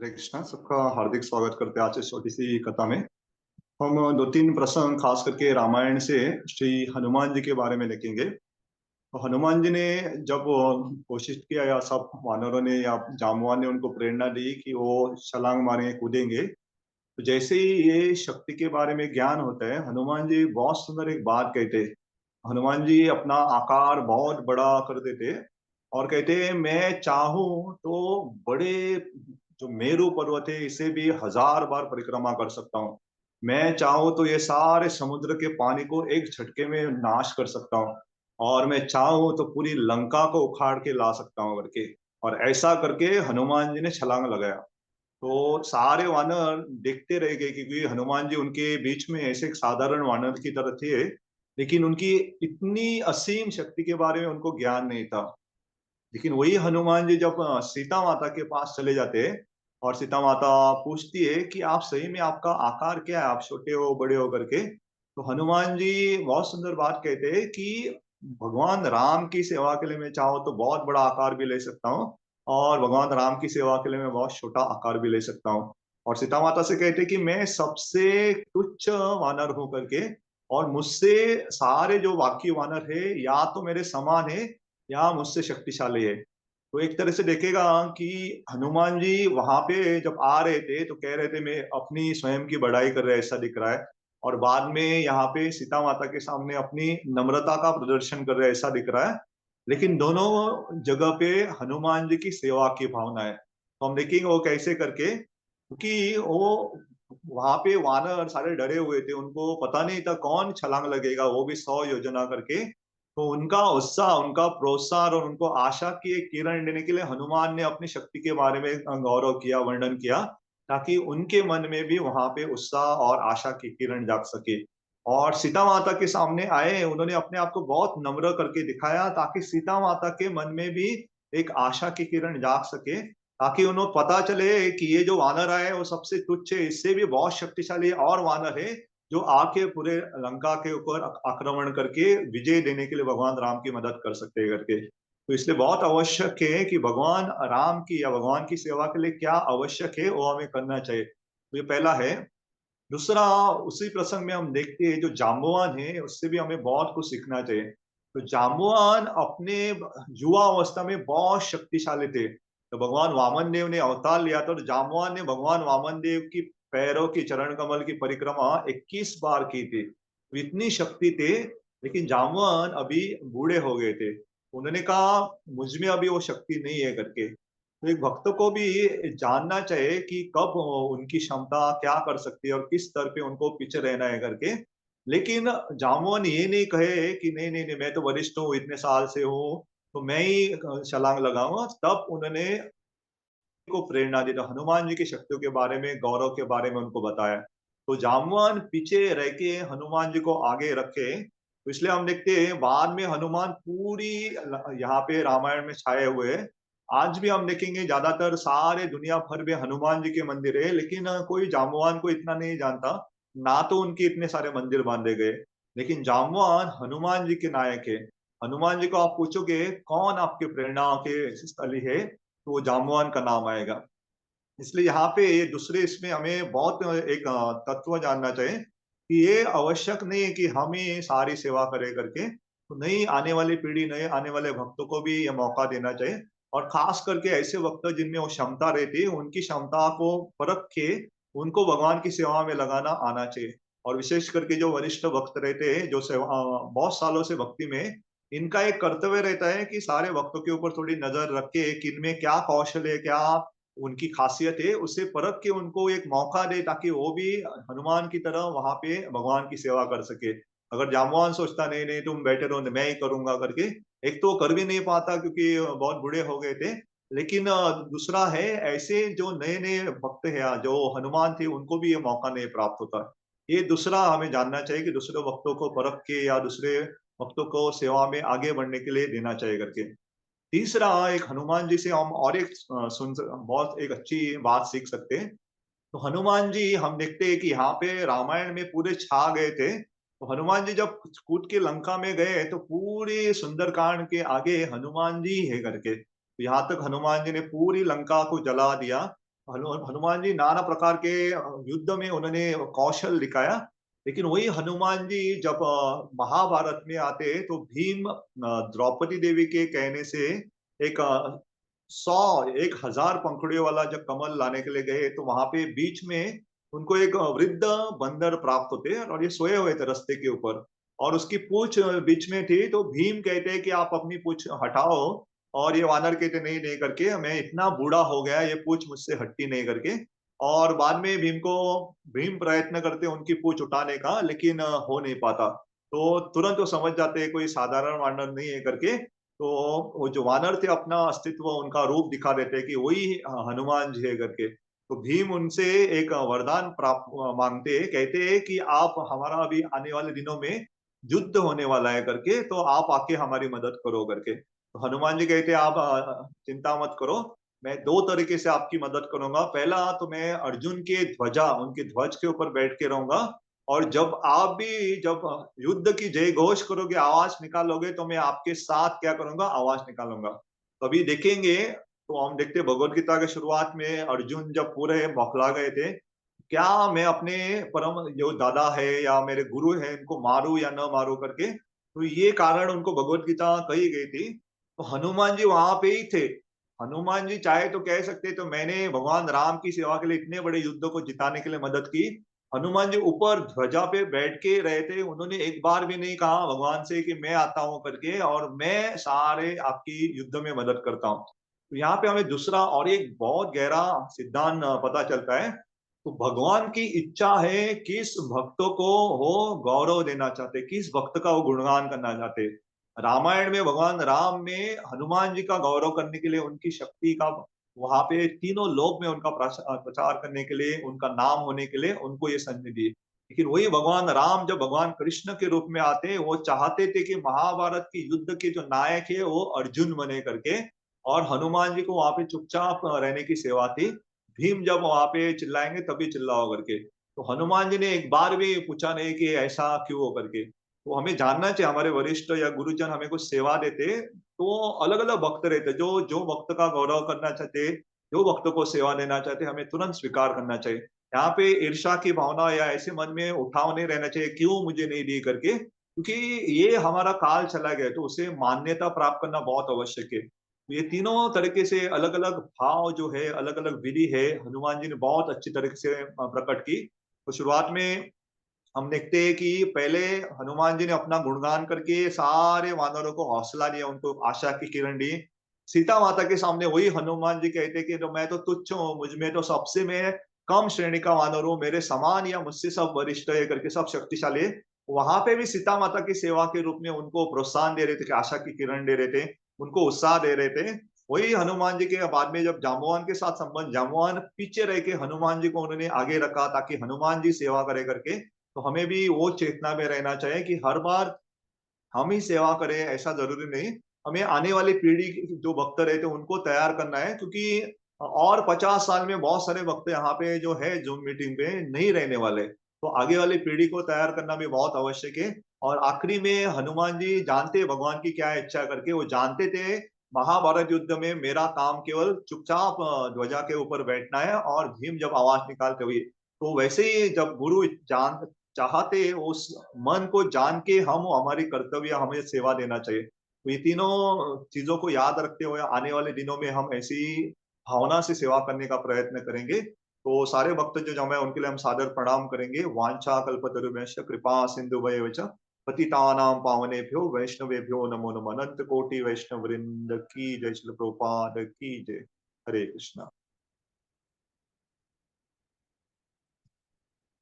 हरे कृष्णा। सबका हार्दिक स्वागत करते हैं आज इस छोटी सी कथा में। हम दो तीन प्रसंग खास करके रामायण से श्री हनुमान जी के बारे में लिखेंगे। तो हनुमान जी ने जब कोशिश किया या सब वानरों ने या जामवान ने उनको प्रेरणा दी कि वो छलांग मारेंगे कूदेंगे, तो जैसे ही ये शक्ति के बारे में ज्ञान होता है, हनुमान जी बहुत सुंदर एक बात कहते हैं। हनुमान जी अपना आकार बहुत बड़ा कर देते और कहते हैं मैं चाहूं तो बड़े जो मेरू पर्वत है इसे भी 1000 बार परिक्रमा कर सकता हूँ। मैं चाहूं तो ये सारे समुद्र के पानी को एक झटके में नाश कर सकता हूँ। और मैं चाहूं तो पूरी लंका को उखाड़ के ला सकता हूँ करके। और ऐसा करके हनुमान जी ने छलांग लगाया। तो सारे वानर देखते रह गए क्योंकि हनुमान जी उनके बीच में ऐसे एक साधारण वानर की तरह थे। लेकिन उनकी इतनी असीम शक्ति के बारे में उनको ज्ञान नहीं था। लेकिन वही हनुमान जी जब सीता माता के पास चले जाते हैं और सीता माता पूछती है कि आप सही में आपका आकार क्या है, आप छोटे हो बड़े हो करके, तो हनुमान जी बहुत सुंदर बात कहते हैं कि भगवान राम की सेवा के लिए मैं चाहूँ तो बहुत बड़ा आकार भी ले सकता हूँ और भगवान राम की सेवा के लिए मैं बहुत छोटा आकार भी ले सकता हूँ। और सीता माता से कहते हैं कि मैं सबसे तुच्छ वानर हूं करके, और मुझसे सारे जो बाकी वानर है या तो मेरे समान है या मुझसे शक्तिशाली है। तो एक तरह से देखेगा कि हनुमान जी वहां पे जब आ रहे थे तो कह रहे थे मैं अपनी स्वयं की बड़ाई कर रहे ऐसा दिख रहा है, और बाद में यहाँ पे सीता माता के सामने अपनी नम्रता का प्रदर्शन कर रहे ऐसा दिख रहा है। लेकिन दोनों जगह पे हनुमान जी की सेवा की भावना है। तो हम देखेंगे वो कैसे करके, क्योंकि वो वहां पे वानर सारे डरे हुए थे, उनको पता नहीं था कौन छलांग लगेगा, वो भी 100 योजना करके। तो उनका उत्साह, उनका प्रोत्साहन और उनको आशा की एक किरण देने के लिए हनुमान ने अपनी शक्ति के बारे में गौरव किया, वर्णन किया, ताकि उनके मन में भी वहां पे उत्साह और आशा की किरण जाग सके। और सीता माता के सामने आए, उन्होंने अपने आप को बहुत नम्र करके दिखाया ताकि सीता माता के मन में भी एक आशा की किरण जाग सके, ताकि उन्हें पता चले कि ये जो वानर आए वो सबसे तुच्छ है, इससे भी बहुत शक्तिशाली और वानर है जो आके पूरे लंका के ऊपर आक्रमण करके विजय देने के लिए भगवान राम की मदद कर सकते हैं करके। तो इसलिए बहुत आवश्यक है कि भगवान राम की या भगवान की सेवा के लिए क्या आवश्यक है वो हमें करना चाहिए। तो ये पहला है। दूसरा, उसी प्रसंग में हम देखते हैं जो जाम्बवान है उससे भी हमें बहुत कुछ सीखना चाहिए। तो जाम्बवान अपने युवा अवस्था में बहुत शक्तिशाली थे। तो भगवान वामन देव ने अवतार लिया था, तो जाम्बवान ने भगवान वामन देव की पैरों की चरण कमल की परिक्रमा 21 बार की थी। तो इतनी शक्ति थे। लेकिन जाम्बवान अभी बूढ़े हो गए थे। उन्होंने कहा मुझ में अभी वो शक्ति नहीं है करके। तो एक भक्त को भी जानना चाहिए कि कब उनकी क्षमता क्या कर सकती है और किस स्तर पे उनको पीछे रहना है करके। लेकिन जामुन ये नहीं कहे कि नहीं नहीं नहीं मैं तो वरिष्ठ हूँ, इतने साल से हूँ, तो मैं ही छलांग लगाऊंगा। तब उन्होंने को प्रेरणा दी, तो हनुमान जी की शक्तियों के बारे में, गौरव के बारे में उनको बताया। तो जामुन पीछे रह के हनुमान जी को आगे रखे। तो इसलिए हम देखते हैं बाद में हनुमान पूरी यहाँ पे रामायण में छाए हुए हैं। आज भी हम देखेंगे ज्यादातर सारे दुनिया भर में हनुमान जी के मंदिर है, लेकिन कोई जामुआन को इतना नहीं जानता, ना तो उनके इतने सारे मंदिर बांधे गए। लेकिन जामुआन हनुमान जी के नायक है। हनुमान जी को आप पूछोगे कौन आपके प्रेरणा के स्थली है, तो वो जामुआन का नाम आएगा। इसलिए यहाँ पे ये दूसरे इसमें हमें बहुत एक तत्व जानना चाहिए कि ये आवश्यक नहीं है कि हम ही सारी सेवा करें करके। तो नई आने वाली पीढ़ी, नए आने वाले भक्तों को भी ये मौका देना चाहिए। और खास करके ऐसे भक्त जिनमें वो क्षमता रहती है, उनकी क्षमता को परख के उनको भगवान की सेवा में लगाना आना चाहिए। और विशेष करके जो वरिष्ठ भक्त रहते हैं, जो सेवा बहुत सालों से भक्ति में, इनका एक कर्तव्य रहता है कि सारे भक्तों के ऊपर थोड़ी नजर रख के किनमें क्या कौशल है, क्या उनकी खासियत है, उससे परख के उनको एक मौका दे ताकि वो भी हनुमान की तरह वहां पे भगवान की सेवा कर सके। अगर जामवान सोचता नहीं नहीं तुम बैठे रहो मैं ही करूंगा करके, एक तो कर भी नहीं पाता क्योंकि बहुत बूढ़े हो गए थे। लेकिन दूसरा है ऐसे जो नए नए भक्त है जो हनुमान थे उनको भी ये मौका नहीं प्राप्त होता। ये दूसरा हमें जानना चाहिए कि दूसरे भक्तों को परख के या दूसरे भक्तों को सेवा में आगे बढ़ने के लिए देना चाहिए करके। तीसरा, एक हनुमान जी से हम और एक बहुत एक अच्छी बात सीख सकते हैं। तो हनुमान जी हम देखते हैं कि यहाँ पे रामायण में पूरे छा गए थे। तो हनुमान जी जब कूद के लंका में गए तो पूरे सुंदरकांड के आगे हनुमान जी है करके, तो यहाँ तक हनुमान जी ने पूरी लंका को जला दिया। हनुमान जी नाना प्रकार के युद्ध में उन्होंने कौशल दिखाया। लेकिन वही हनुमान जी जब महाभारत में आते तो भीम द्रौपदी देवी के कहने से एक 1000 पंखुड़ियों वाला जब कमल लाने के लिए गए तो वहां पे बीच में उनको एक वृद्ध बंदर प्राप्त होते हैं और ये सोए हुए थे रास्ते के ऊपर और उसकी पूंछ बीच में थी। तो भीम कहते हैं कि आप अपनी पूंछ हटाओ और ये वानर कहते नहीं नहीं करके मैं इतना बूढ़ा हो गया ये पूंछ मुझसे हटती नहीं करके। और बाद में भीम प्रयत्न करते उनकी पूंछ उठाने का लेकिन हो नहीं पाता। तो तुरंत वो समझ जाते हैं कोई साधारण वानर नहीं है करके। तो वो जो वानर थे अपना अस्तित्व उनका रूप दिखा देते हैं कि वही हनुमान जी है करके। तो भीम उनसे एक वरदान प्राप्त मांगते हैं, कहते हैं कि आप हमारा अभी आने वाले दिनों में युद्ध होने वाला है करके तो आप आके हमारी मदद करो करके। तो हनुमान जी कहते हैं आप चिंता मत करो, मैं दो तरीके से आपकी मदद करूंगा। पहला तो मैं अर्जुन के ध्वजा उनके ध्वज के ऊपर बैठ के रहूंगा और जब आप भी जब युद्ध की जय घोष करोगे आवाज निकालोगे तो मैं आपके साथ क्या करूंगा आवाज निकालूंगा। तो अभी देखेंगे तो हम देखते भगवत गीता के शुरुआत में अर्जुन जब पूरे बौखला गए थे क्या मैं अपने परम जो दादा है या मेरे गुरु है इनको मारूं या न मारूं करके। तो ये कारण उनको भगवत गीता कही गई थी। तो हनुमान जी वहां पे ही थे। हनुमान जी चाहे तो कह सकते तो मैंने भगवान राम की सेवा के लिए इतने बड़े युद्ध को जिताने के लिए मदद की। हनुमान जी ऊपर ध्वजा पे बैठ के रहे थे, उन्होंने एक बार भी नहीं कहा भगवान से कि मैं आता हूं करके और मैं सारे आपकी युद्ध में मदद करता हूँ। तो यहाँ पे हमें दूसरा और एक बहुत गहरा सिद्धांत पता चलता है। तो भगवान की इच्छा है किस भक्तों को वो गौरव देना चाहते, किस भक्त का वो गुणगान करना चाहते। रामायण में भगवान राम में हनुमान जी का गौरव करने के लिए उनकी शक्ति का वहां पे तीनों लोक में उनका प्रचार करने के लिए उनका नाम होने के लिए उनको ये संधि दी। लेकिन वही भगवान राम जब भगवान कृष्ण के रूप में आते वो चाहते थे कि महाभारत की युद्ध के जो नायक है वो अर्जुन बने करके और हनुमान जी को वहां पे चुपचाप रहने की सेवा थी। भीम जब वहां पे चिल्लाएंगे तभी चिल्लाओ करके। तो हनुमान जी ने एक बार भी पूछा नहीं कि ऐसा क्यों हो करके। तो हमें जानना चाहिए हमारे वरिष्ठ या गुरुजन हमें कुछ सेवा देते तो अलग अलग भक्त रहते जो जो भक्त का गौरव करना चाहते जो भक्त को सेवा देना चाहते हमें तुरंत स्वीकार करना चाहिए। यहाँ पे ईर्षा की भावना या ऐसे मन में उठाव नहीं रहना चाहिए क्यों मुझे नहीं दी करके, क्योंकि ये हमारा काल चला गया तो उसे मान्यता प्राप्त करना बहुत आवश्यक है। तो ये तीनों तरीके से अलग अलग भाव जो है अलग अलग विधि है हनुमान जी ने बहुत अच्छी तरीके से प्रकट की। तो शुरुआत में हम देखते हैं कि पहले हनुमान जी ने अपना गुणगान करके सारे वानरों को हौसला दिया उनको आशा की किरण दी। सीता माता के सामने वही हनुमान जी कहते कि तो मैं तो तुच्छ हूँ मुझ में तो सबसे मैं कम श्रेणी का वानर हूँ मेरे समान या मुझसे सब वरिष्ठ है करके सब शक्तिशाली है। वहां पे भी सीता माता की सेवा के रूप में उनको प्रोत्साहन दे रहे थे कि आशा की किरण दे रहे थे उनको उत्साह दे रहे थे। वही हनुमान जी के बाद में जब जाम्बवान के साथ संबंध जाम्बवान पीछे रह के हनुमान जी को उन्होंने आगे रखा ताकि हनुमान जी सेवा करे करके। तो हमें भी वो चेतना में रहना चाहिए कि हर बार हम ही सेवा करें ऐसा जरूरी नहीं। हमें आने वाली पीढ़ी जो भक्त रहते हैं उनको तैयार करना है क्योंकि और 50 साल में बहुत सारे भक्त यहाँ पे जो है जूम मीटिंग पे नहीं रहने वाले। तो आगे वाली पीढ़ी को तैयार करना भी बहुत आवश्यक है। और आखिरी में हनुमान जी जानते भगवान की क्या इच्छा करके वो जानते थे महाभारत युद्ध में मेरा काम केवल चुपचाप ध्वजा के ऊपर बैठना है और भीम जब आवाज निकालते हुए। तो वैसे ही जब गुरु जान चाहते उस मन को जान के हम हमारी कर्तव्य हमें सेवा देना चाहिए। तो ये तीनों चीजों को याद रखते हुए आने वाले दिनों में हम ऐसी भावना से सेवा करने का प्रयत्न करेंगे। तो सारे भक्त जो हमें उनके लिए हम सादर प्रणाम करेंगे। वांछा कल्पतरुभ्यश्च कृपा सिंधुभ्यश्च पतितानां पावनेभ्यो वैष्णवेभ्यो नमो नमः। अनंत कोटि वैष्णव वृंद की जय। श्रील प्रभुपाद की जय। हरे कृष्णा।